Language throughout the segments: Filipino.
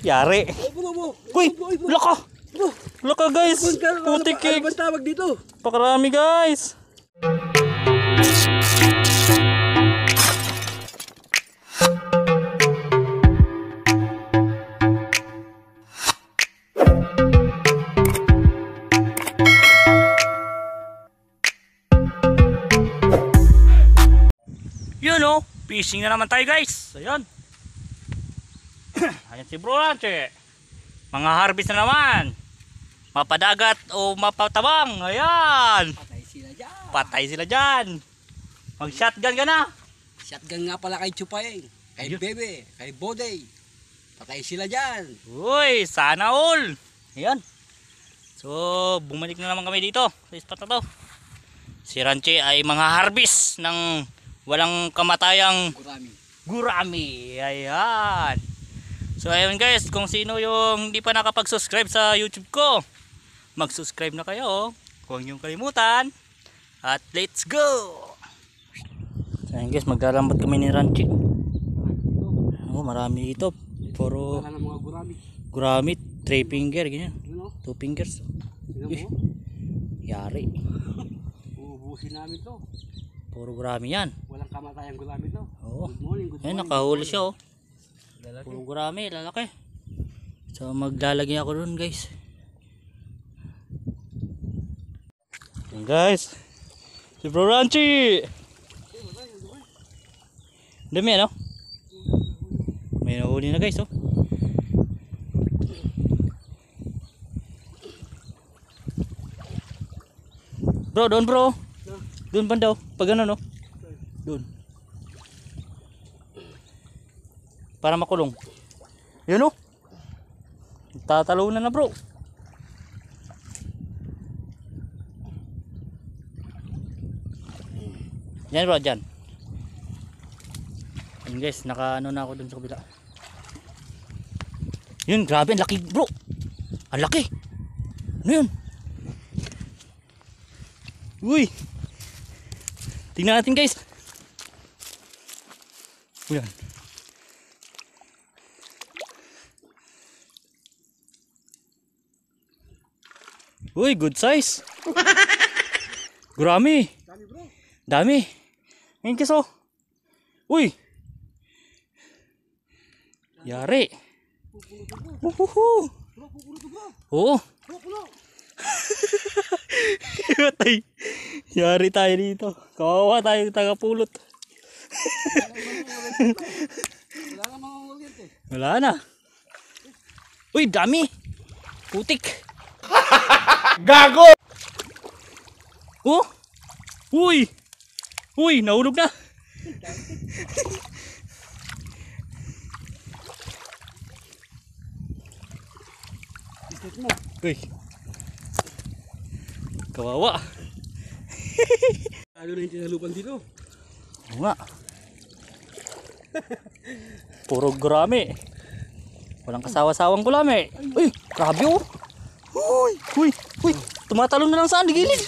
Yari. Uy, laka. Laka guys. Putik Ano ba tawag dito? Pakarami guys. Yun o, fishing na naman tayo guys. Ayan. Ayan si Bro Ranche. Mga harvest na naman. Mapadagat o mapatabang. Ayan. Patay sila dyan. Patay sila dyan. Mag shotgun ka na. Shotgun nga pala kay Chupayeng, kay Bebe, kay Bodey. Patay sila dyan. Uy, sana all. Ayan. So, bumalik na naman kami dito sa spot na to. Si Ranche ay mga harvest ng walang kamatayang gurami. Ayan. So ayun guys, kung sino yung hindi pa nakapag-subscribe sa YouTube ko, mag-subscribe na kayo. Huwag niyong kalimutan. At let's go! So ayun guys, maglalambat kami ni Ranche. Oh, marami dito. Puro mga gurami. gurami, 3 finger, ganyan. 2 fingers. Yari. Ubusin namin to. Puro gurami yan. Walang kamatayang gurami to. Oo. Good morning, good Ayun, morning. nakahuli siya oh. Lalaki. Puro gurami, lalaki. So maglalagay ako dun guys. Ayan guys. Si Bro Ranche. Dami ano? May nahuli na guys oh. Bro, doon bro. Doon banda oh. Pag ano no? Doon. Para makulong. Yun oh. Tatalunan na bro. Yan bro, dyan. Ayun guys, naka ano na ako dun sa kabila. Yun, grabe, ang laki bro. Ang laki. Ano yun? Uy. Tingnan natin guys. Yan. Uy, good size. Gurami. Dami. Ngayon kiso. Uy. Yari. Oo. Matay. Yari tayo dito. Kawawa tayo tagapulot. Wala nga mga ulit eh. Wala na. Uy, dami. Putik. Gago! Oh. Uy. Uy, nahulog na. Isip mo. Uy. Kawawa. Ano na yung tinalupan dito? Oo nga. Puro gurami. Walang kasawa-sawang gulami. Uy, grabe oh. Uy, uy, uy. Tumatalon na lang saan, di gilid.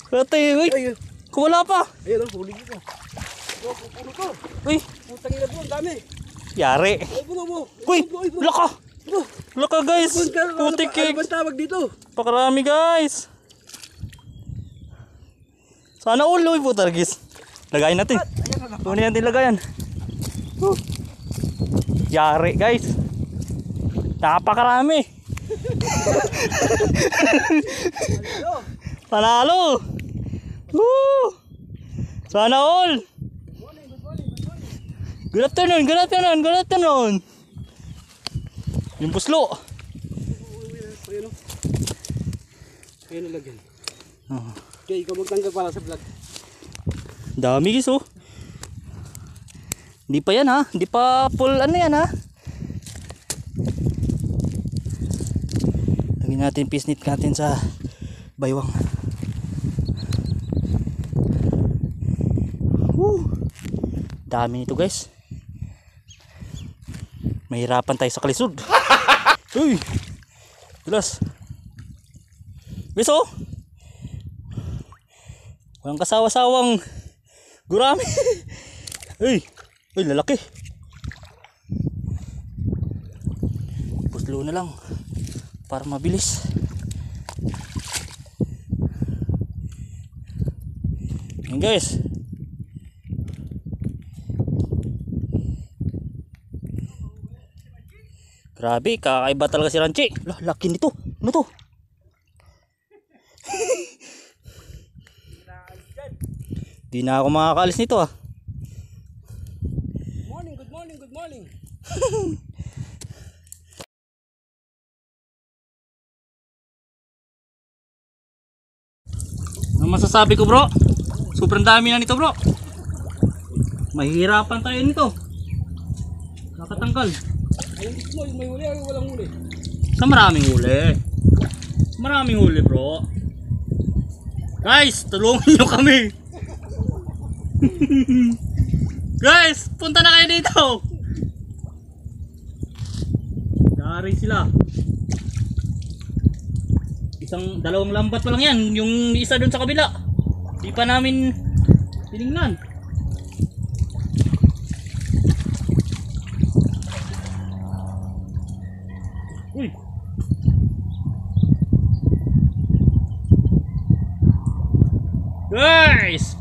Patay, uy. Kuwala pa. Ayun oh, huli dito. Puno to. Uy, Putang ina po, ang dami. yari. Ay, puno mo. Uy, laka. Laka guys. Putik Ano ba cake. tawag dito? Pakarami guys. Sana all, uy, putargis. Lagayin natin. Kunin natin lagayan. Yari guys. Napakarami. Panalo. Woo! Sana all. Good afternoon, good afternoon, good afternoon. Yung puslo. Ayun oh. Ayun ang lagyan. Oh. Okay, ikaw magtanggal para sa vlog. Dami guys oh. Hindi pa yan ha. Hindi pa full ano yan ha. Lagyan natin pisnit natin sa baywang. Woo! Dami nito guys. Mahirapan tayo sa kalisod. Uy! Dulas. Guys oh. Walang kasawa-sawang gurami. Uy! Uy, lalaki. Slow na lang para mabilis. Yan guys. Grabe, kakaiba talaga si Ranchi. Lah, laki nito. Ano to? Di na ako makakaalis nito ah. Morning, good morning, good morning. Ano masasabi ko bro? Sobrang dami na nito bro. Mahihirapan tayo nito. Nakatanggal. Ayun gusto mo, yung may huli o yung walang huli? Sa maraming huli. Maraming huli bro. Guys, tulungan nyo kami. Guys, punta na kayo dito. Dari sila. Dalawang lambat pa lang yan. Yung isa dun sa kabila. Di pa namin tinignan. Uy. Guys.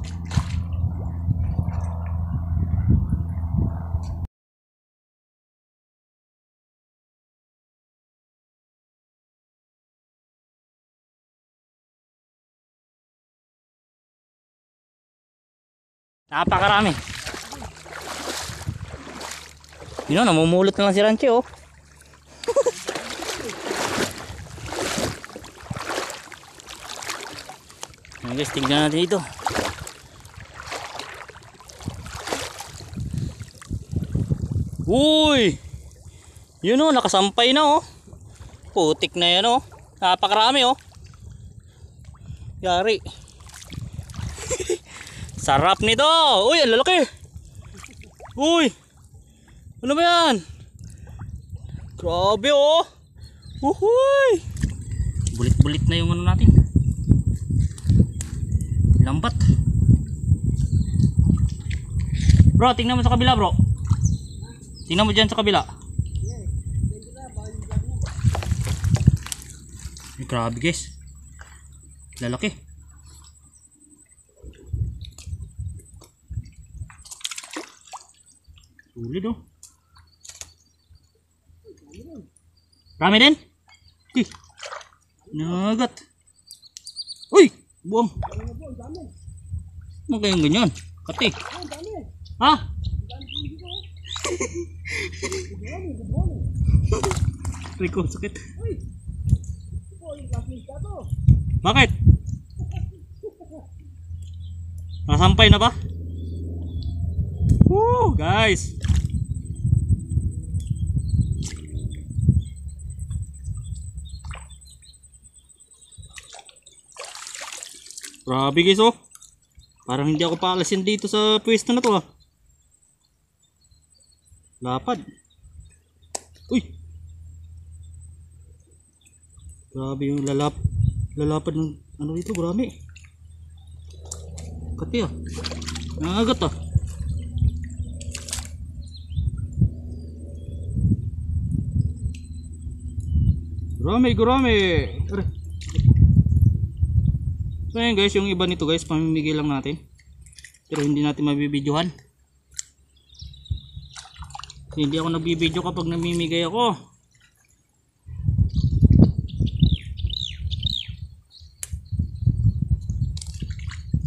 Napakarami. Yun o, namumulot na lang si Ranchi oh. Ayan guys, tignan natin dito. Uy! Yun o, nakasampay na oh. Putik na yan oh. Napakarami oh. Yari. Sarap nito. Uy, ang lalaki. Uy. Ano ba yan? Grabe oh. Uhuy. Bulit-bulit na yung ano natin. Lambat. Bro, tingnan mo sa kabila bro. Tingnan mo dyan sa kabila. Grabe guys. Lalaki. Sulit oh. Rami din? Uy. Nagat. Uy. Buang. Ano kayong ganyan? Kati. Ha? Rico, sakit. Bakit? Nasampay na ba? Woo, guys. Grabe guys oh. Parang hindi ako paalasin dito sa pwesto na to ah. Lapad. Uy. Grabe yung lalapad ng ano dito, grabe. Kati ah. Nangagat ah. Gurame. Aray. So ayan guys, yung iba nito guys, pamimigay lang natin. Pero hindi natin mabibidyohan. Hindi ako nagbibidyo kapag namimigay ako.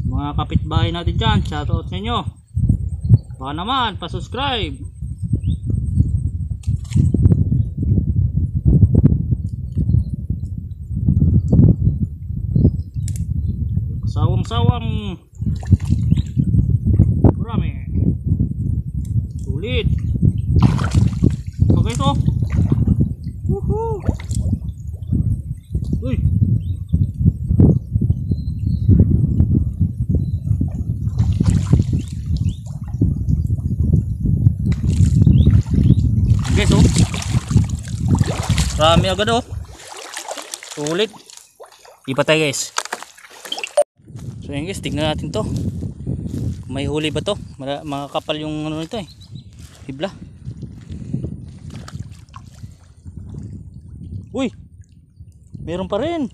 Mga kapitbahay natin dyan, shoutout sa inyo. Baka naman, pa-subscribe. Sawang marami. Sulit. Okay to. Woohoo. Uy. Guys oh. Marami agad oh. Sulit. Ipatay guys. So yun guys, tignan natin to. May huli ba to? Makakapal yung ano nito eh. Hibla. Meron pa rin.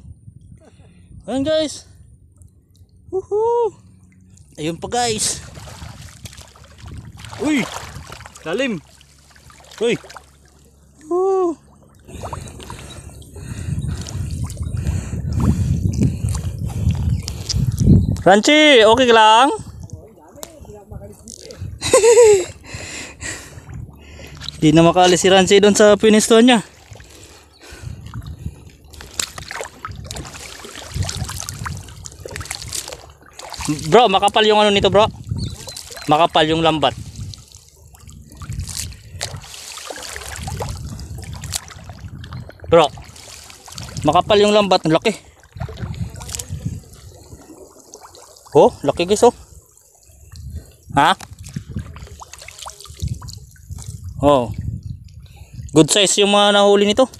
Ayan guys. Woohoo! Ayun pa guys. Uy! Lalim. Uy! Woo! Ranchi, okay ka lang? Di na makaalis si Ranchi doon sa pinisto niya. Bro, makapal yung ano nito bro. Makapal yung lambat. Bro, makapal yung lambat. Ang laki. Oh, laki guys oh. Ha? Oh. Good size yung mga nahuli nito.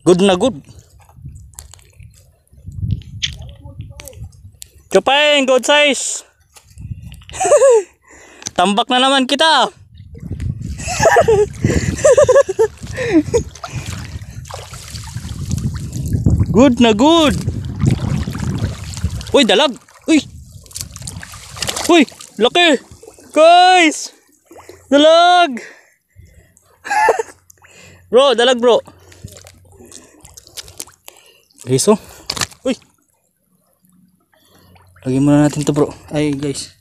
Good na good. Chupeng, good size. Tambak na naman kita. Good na good. Uy, dalag. Uy. Uy, laki. Guys. Dalag. Bro, dalag bro. Guys oh. Uy. Lagyan muna natin to bro. Ay guys.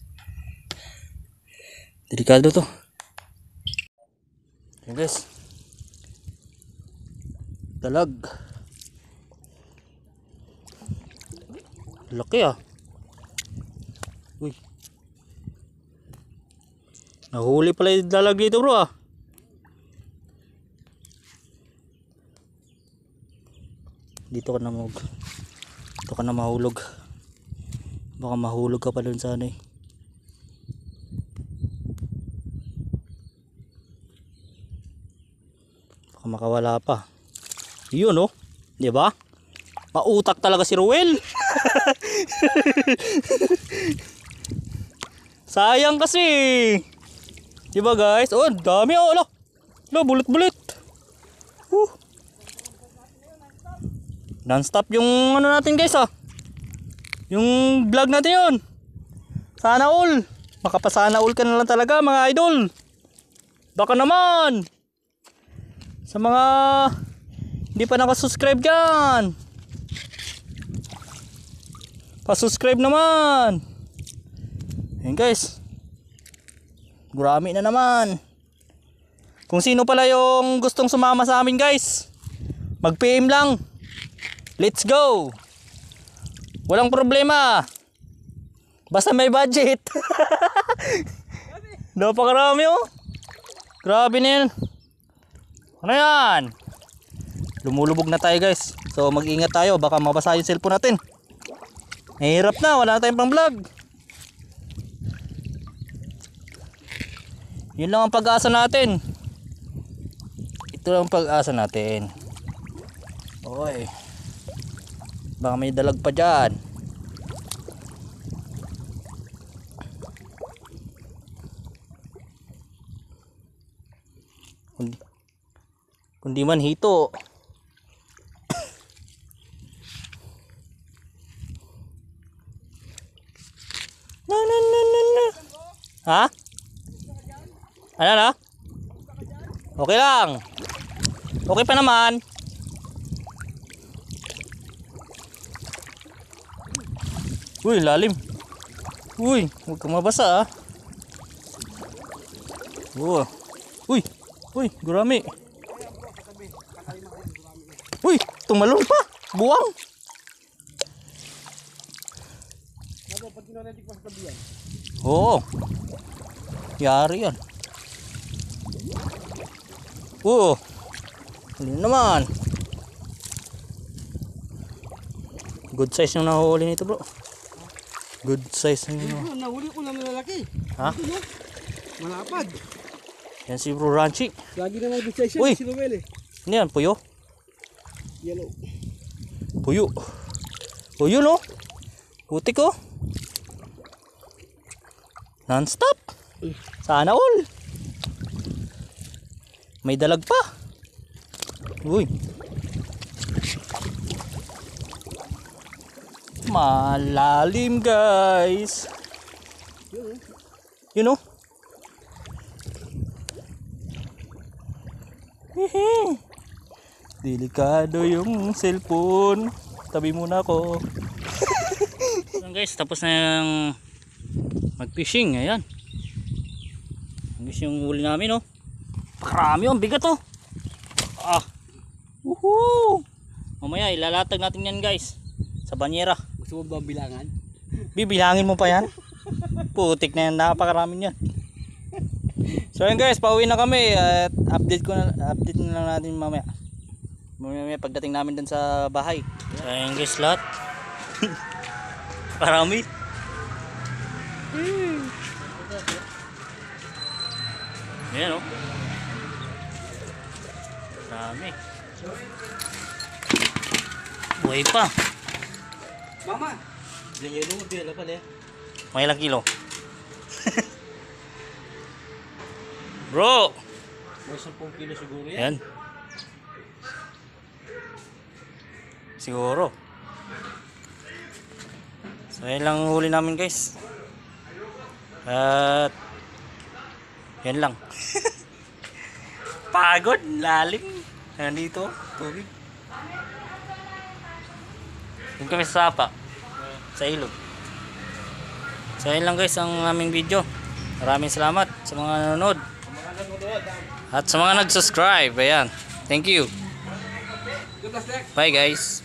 Delikado to. Ayan guys. Dalag. Laki ah. Uy. Nahuli pala yung dalag dito bro ah. Dito ka na Dito ka na mahulog. Baka mahulog ka pa dun sa ano eh. Baka makawala pa. Yun oh. Diba? Mautak talaga si Ruel. Sayang kasi. Diba guys? Oh, dami oh. Bulit-bulit. Non-stop yung ano natin guys ah. Yung vlog natin yun. Sana all. Makapasana all ka na lang talaga mga idol. Baka naman. Sa mga hindi pa nakasubscribe dyan. Pa-subscribe naman. Ayan guys. Gurami na naman. Kung sino pala yung gustong sumama sa amin guys, mag-PM lang. Let's go. Walang problema. Basta may budget. Napakarami oh. Grabe na yan. Ano yan? Lumulubog na tayo guys. So mag-ingat tayo. Baka mabasa yung cellphone natin. Hirap na. Wala na tayong pang vlog. Yun lang ang pag-asa natin. Ito lang ang pag-asa natin. Okay. Baka may dalag pa dyan. Kundi man hito. Na. Ha? Ano na? Okay lang. Okay pa naman. Uy, lalim. Uy, huwag kang mabasa ah. Uy, gurami. Uy, tumalon pa. Buwang. Oo. Yari yan. Oo. Ano naman. Good size yung nahuli nito bro. Good size yung Nahuli ko na malalaki. Ha? Malapad. Yan si bro Ranchi. Lagi na good size Uy. yan si Ruel eh. Ano yan? Puyo? Yellow. Puyo. Puyo no? Putik oh. Non-stop. Sana all. May dalag pa. Uy. Malalim guys. You know? Hehe. Delikado yung cellphone. Tabi muna ako. Ayan guys, tapos na yung mag-fishing. Ayan. Guys yung huli namin, oh. Pakarami, ang bigat, oh. Ah. Woohoo! Mamaya ilalatag natin yan guys sa banyera. Gusto mo ba bilangan? Bibilangin mo pa yan? Putik na yan, napakaraming yan. So yun guys, pauwi na kami at update na lang natin mamaya. Mamaya pagdating namin dun sa bahay. So yun guys, lahat. Parami. Ayan, oh. Marami. Buhay pa. Mama! May ilang kilo? Bro! May 10 kilo siguro yan. Ayan. Siguro. So yan lang huli namin guys. At yan lang. Pagod, lalim. Nandito, tubig. Doon kami sa sapa. Sa ilog. So yan lang guys ang aming video. Maraming salamat sa mga nanonood. At sa mga nag-subscribe. Ayan. Thank you. Bye guys.